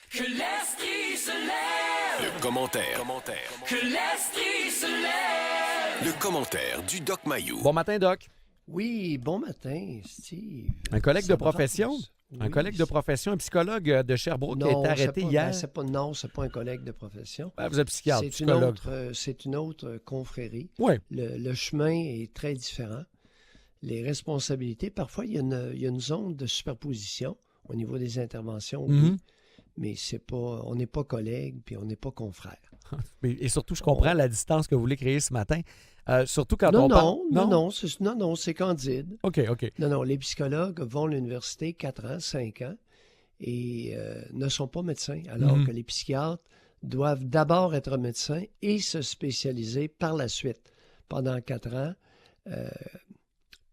Que l'esprit se lève. Le commentaire. Que l'esprit se lève. Le commentaire du Doc Mayou. Bon matin, Doc. Oui, bon matin, Steve. Un collègue Ça de profession? brasse. Un Oui, collègue de profession, un psychologue de Sherbrooke qui a été arrêté hier. c'est pas un collègue de profession. Vous êtes psychiatre, C'est psychologue. c'est une autre confrérie. Oui. Le chemin est très différent. Les responsabilités, parfois, il y a une zone de superposition au niveau des interventions, oui, Mhm. mais on n'est pas collègues puis on n'est pas confrères. Et surtout, je comprends la distance que vous voulez créer ce matin. Surtout quand Non, on parle... non, c'est candide. OK. Non, les psychologues vont à l'université 4 ans, 5 ans et ne sont pas médecins, alors Mhm. que les psychiatres doivent d'abord être médecins et se spécialiser par la suite pendant 4 ans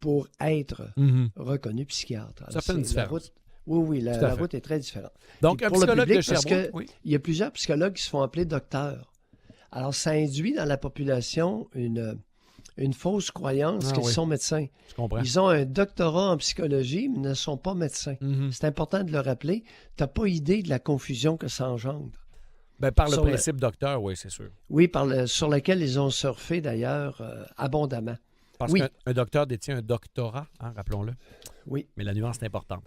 pour être Mhm. reconnus psychiatres. Alors, Ça fait une c'est différence. Oui, Tout à la fait. route est très différente. Donc, Puis un pour le psychologue public, de parce Sherbrooke, que oui. il y a plusieurs psychologues qui se font appeler docteurs. Alors, ça induit dans la population une fausse croyance Ah qu'ils oui. sont médecins. Je comprends. Ils ont un doctorat en psychologie, mais ne sont pas médecins. Mhm. C'est important de le rappeler. Tu n'as pas idée de la confusion que ça engendre. Ben, par le Sur le- principe docteur, oui, c'est sûr. Oui, sur lequel ils ont surfé d'ailleurs abondamment. Parce Oui. qu'un docteur détient un doctorat, hein, rappelons-le. Oui. Mais la nuance est importante.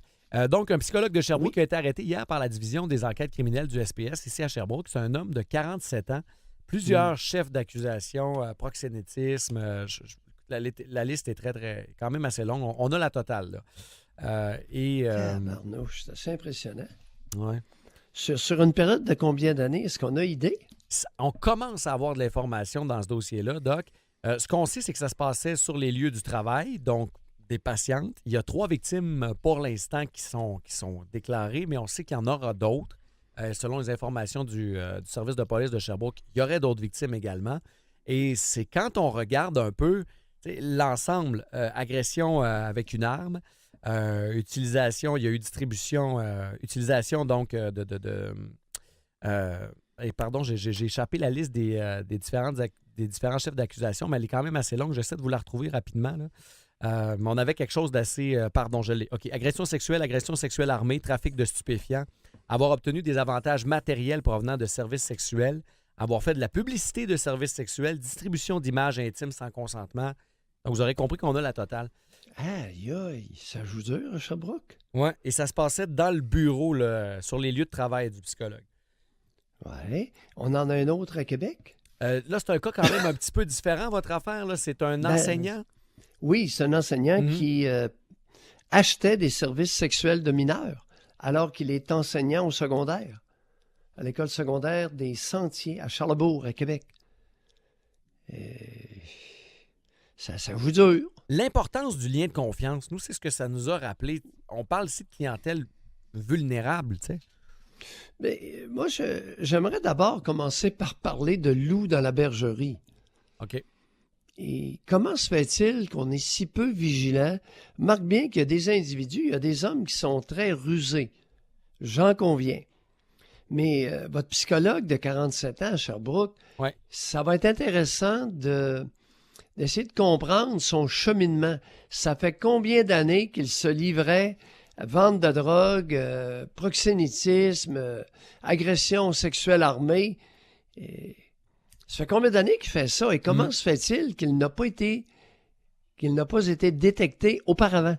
Donc, un psychologue de Sherbrooke Oui. qui a été arrêté hier par la division des enquêtes criminelles du SPS ici à Sherbrooke. C'est un homme de 47 ans. Plusieurs chefs d'accusation, proxénétisme. La liste est quand même assez longue. On a la totale, là. Tabarnouche, c'est assez impressionnant. Ouais. Sur une période de combien d'années? Est-ce qu'on a idée? On commence à avoir de l'information dans ce dossier-là, Doc. Ce qu'on sait, c'est que ça se passait sur les lieux du travail, donc des patientes. Il y a 3 victimes pour l'instant qui sont déclarées, mais on sait qu'il y en aura d'autres. Selon les informations du service de police de Sherbrooke, il y aurait d'autres victimes également. Et c'est quand on regarde un peu l'ensemble, agression avec une arme, utilisation, il y a eu distribution, utilisation donc pardon, j'ai échappé la liste des différents chefs d'accusation, mais elle est quand même assez longue. J'essaie de vous la retrouver rapidement, là. Mais on avait quelque chose d'assez... pardon, je l'ai. OK. Agression sexuelle armée, trafic de stupéfiants, avoir obtenu des avantages matériels provenant de services sexuels, avoir fait de la publicité de services sexuels, distribution d'images intimes sans consentement. Donc, vous aurez compris qu'on a la totale. Aïe, aïe, ça joue dur à Sherbrooke? Oui, et ça se passait dans le bureau, là, sur les lieux de travail du psychologue. Oui. On en a un autre à Québec? Là, c'est un cas quand même un petit peu différent, votre affaire. Là. C'est un enseignant. Oui, c'est un enseignant Mhm. qui achetait des services sexuels de mineurs alors qu'il est enseignant au secondaire, à l'école secondaire des Sentiers à Charlebourg, à Québec. Ça joue dur. L'importance du lien de confiance, nous, c'est ce que ça nous a rappelé. On parle ici de clientèle vulnérable, tu sais. Mais moi, j'aimerais d'abord commencer par parler de loups dans la bergerie. OK. Et comment se fait-il qu'on est si peu vigilant? Marque bien qu'il y a des individus, il y a des hommes qui sont très rusés. J'en conviens. Mais votre psychologue de 47 ans à Sherbrooke, Ouais. ça va être intéressant d'essayer de comprendre son cheminement. Ça fait combien d'années qu'il se livrait à vente de drogue, proxénétisme, agression sexuelle armée? Ça fait combien d'années qu'il fait ça? Et comment se fait-il qu'il n'a pas été détecté auparavant?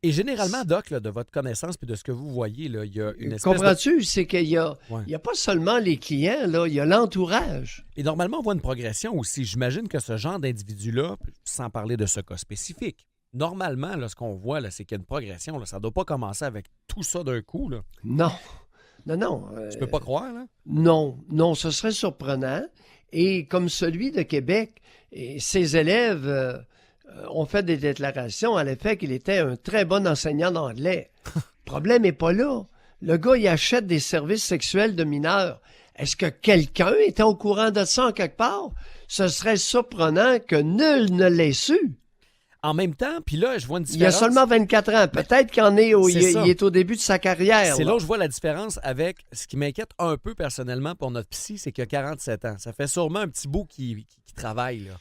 Et généralement, Doc, là, de votre connaissance puis de ce que vous voyez, là, il y a une espèce Comprends-tu? C'est qu'il y a, Ouais. il y a pas seulement les clients, là, il y a l'entourage. Et normalement, on voit une progression aussi. J'imagine que ce genre d'individu-là, sans parler de ce cas spécifique, normalement, là, ce qu'on voit, là, c'est qu'il y a une progression. Là. Ça ne doit pas commencer avec tout ça d'un coup. Là. Non. Tu peux pas croire, là? Non, ce serait surprenant. Et comme celui de Québec, et ses élèves ont fait des déclarations à l'effet qu'il était un très bon enseignant d'anglais. Le problème n'est pas là. Le gars, il achète des services sexuels de mineurs. Est-ce que quelqu'un était au courant de ça en quelque part? Ce serait surprenant que nul ne l'ait su. En même temps, puis là, je vois une Il y a différence. seulement 24 ans. Peut-être qu'il en est c'est ça. il est au début de sa carrière. C'est là. là où je vois la différence avec ce qui m'inquiète un peu personnellement pour notre psy, c'est qu'il a 47 ans. Ça fait sûrement un petit bout qui travaille. Là.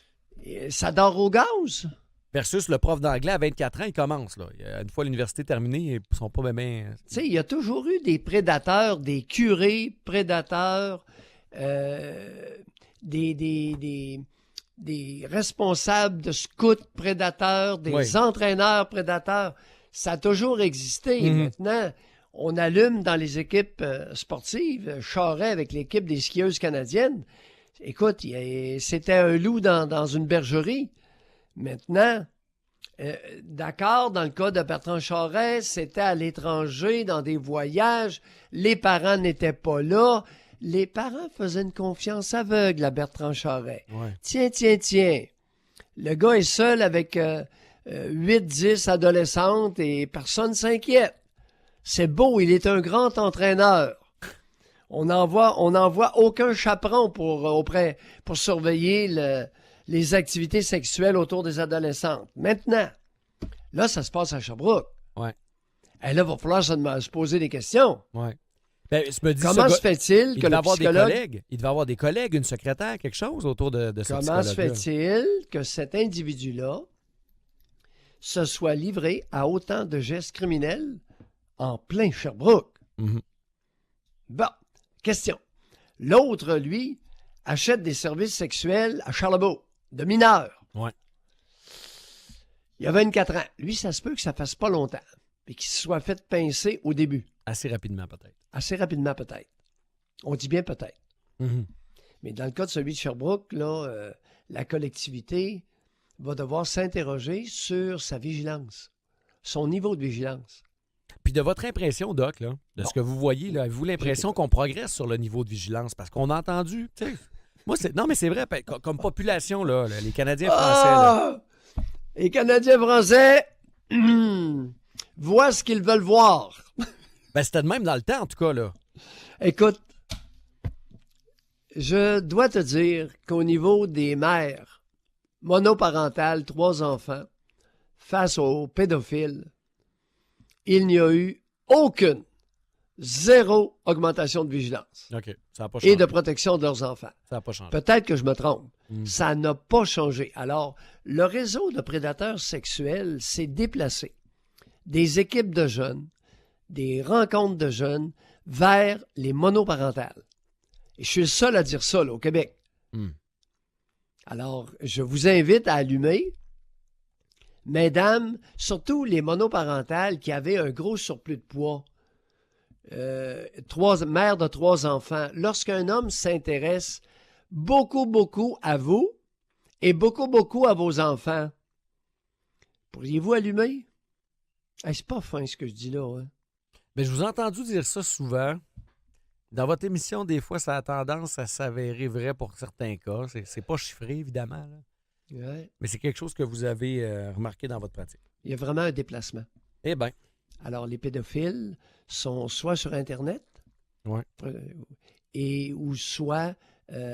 Et ça dort au gaz. Versus le prof d'anglais à 24 ans, il commence. Là. Une fois l'université terminée, ils sont pas bien. Tu sais, il y a toujours eu des prédateurs, des curés prédateurs, des responsables de scouts prédateurs, des entraîneurs prédateurs. Ça a toujours existé. Mhm. Maintenant, on allume dans les équipes sportives. Charret avec l'équipe des skieuses canadiennes. Écoute, c'était un loup dans une bergerie. Maintenant, d'accord, dans le cas de Bertrand Charret, c'était à l'étranger, dans des voyages. Les parents n'étaient pas là. Les parents faisaient une confiance aveugle à Bertrand Charret. Ouais. Tiens. Le gars est seul avec 8-10 adolescentes et personne ne s'inquiète. C'est beau, il est un grand entraîneur. On n'envoie aucun chaperon pour surveiller les activités sexuelles autour des adolescentes. Maintenant, là, ça se passe à Sherbrooke. Ouais. Et là, il va falloir se poser des questions. Ouais. Ben, je me dis, Comment ce se fait-il il que devait le avoir des psychologue... collègues. Il devait avoir des collègues, une secrétaire, quelque chose autour de ce Comment se psychologue-là. fait-il que cet individu-là se soit livré à autant de gestes criminels en plein Sherbrooke? Mhm. Bon, question. L'autre, lui, achète des services sexuels à Charlebourg, de mineurs. Ouais. Il a 24 ans. Lui, ça se peut que ça fasse pas longtemps et qu'il se soit fait pincer au début. Assez rapidement, peut-être. Assez rapidement, peut-être. On dit bien peut-être. Mhm. Mais dans le cas de celui de Sherbrooke, là, la collectivité va devoir s'interroger sur sa vigilance, son niveau de vigilance. Puis de votre impression, Doc, là, de ce que vous voyez, là, avez-vous l'impression qu'on progresse sur le niveau de vigilance? Parce qu'on a entendu, tu sais, moi, non, mais c'est vrai, comme population, là, les Canadiens français, là, Les Canadiens français voient ce qu'ils veulent voir. ben, c'était de même dans le temps, en tout cas, là. Écoute, je dois te dire qu'au niveau des mères monoparentales, 3 enfants, face aux pédophiles, il n'y a eu zéro augmentation de vigilance OK, ça n'a pas changé. et de protection de leurs enfants. Ça n'a pas changé. Peut-être que je me trompe. Mm. Ça n'a pas changé. Alors, le réseau de prédateurs sexuels s'est déplacé des équipes de jeunes, des rencontres de jeunes, vers les monoparentales. Et je suis le seul à dire ça, là, au Québec. Mm. Alors, je vous invite à allumer. Mesdames, surtout les monoparentales qui avaient un gros surplus de poids, mère de 3 enfants, lorsqu'un homme s'intéresse beaucoup à vous et beaucoup à vos enfants, pourriez-vous allumer? Hey, c'est pas fin ce que je dis là. Hein? Mais je vous ai entendu dire ça souvent. Dans votre émission, des fois, ça a tendance à s'avérer vrai pour certains cas. C'est pas chiffré, évidemment, là. Ouais. Mais c'est quelque chose que vous avez remarqué dans votre pratique. Il y a vraiment un déplacement. Eh bien, Alors, les pédophiles sont soit sur Internet Ouais. ou soit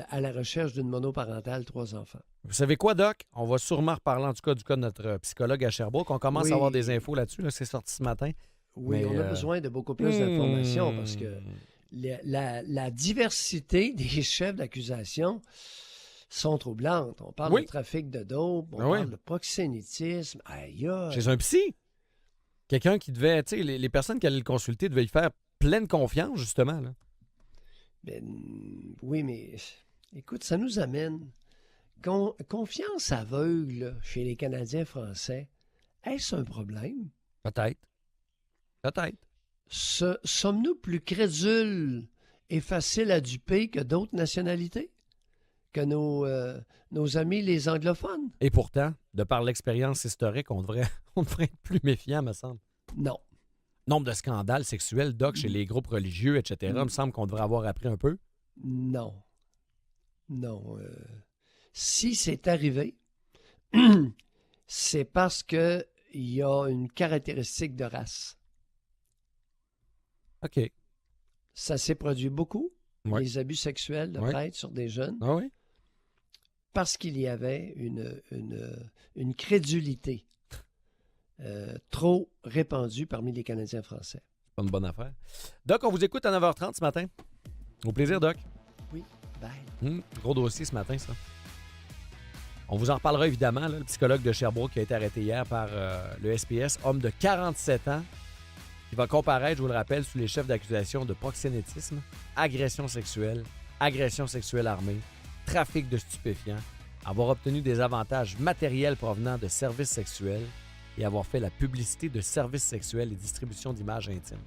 à la recherche d'une monoparentale, 3 enfants. vous savez quoi, Doc? On va sûrement reparler, en tout cas, du cas de notre psychologue à Sherbrooke. On commence Oui. à avoir des infos là-dessus. Là, c'est sorti ce matin. Oui, Mais, on a besoin de beaucoup plus d'informations parce que la diversité des chefs d'accusation sont troublantes. On parle Oui. de trafic de dope, on Ah oui. parle de proxénétisme. Aïe, aïe. Chez un psy. Quelqu'un qui devait, tu sais, les personnes qui allaient le consulter devaient y faire pleine confiance, justement. Là. Oui, mais écoute, ça nous amène. Confiance aveugle chez les Canadiens français, est-ce un problème? Peut-être. Peut-être. Sommes-nous plus crédules et faciles à duper que d'autres nationalités? Que nos amis les anglophones? Et pourtant, de par l'expérience historique, on devrait être plus méfiant, me semble. Non. Nombre de scandales sexuels, Doc, chez les groupes religieux, etc., me semble qu'on devrait avoir appris un peu. Non. Non. Si c'est arrivé, c'est parce qu'il y a une caractéristique de race. OK. Ça s'est produit beaucoup, Ouais. les abus sexuels de Ouais. prêtres sur des jeunes, Ah oui? parce qu'il y avait une crédulité trop répandue parmi les Canadiens français. Pas une bonne affaire. Doc, on vous écoute à 9h30 ce matin. Au plaisir, Doc. Oui, bye. Gros dossier ce matin, ça. On vous en reparlera évidemment, là, le psychologue de Sherbrooke qui a été arrêté hier par le SPS, homme de 47 ans, qui va comparaître, je vous le rappelle, sous les chefs d'accusation de proxénétisme, agression sexuelle armée, trafic de stupéfiants, avoir obtenu des avantages matériels provenant de services sexuels et avoir fait la publicité de services sexuels et distribution d'images intimes.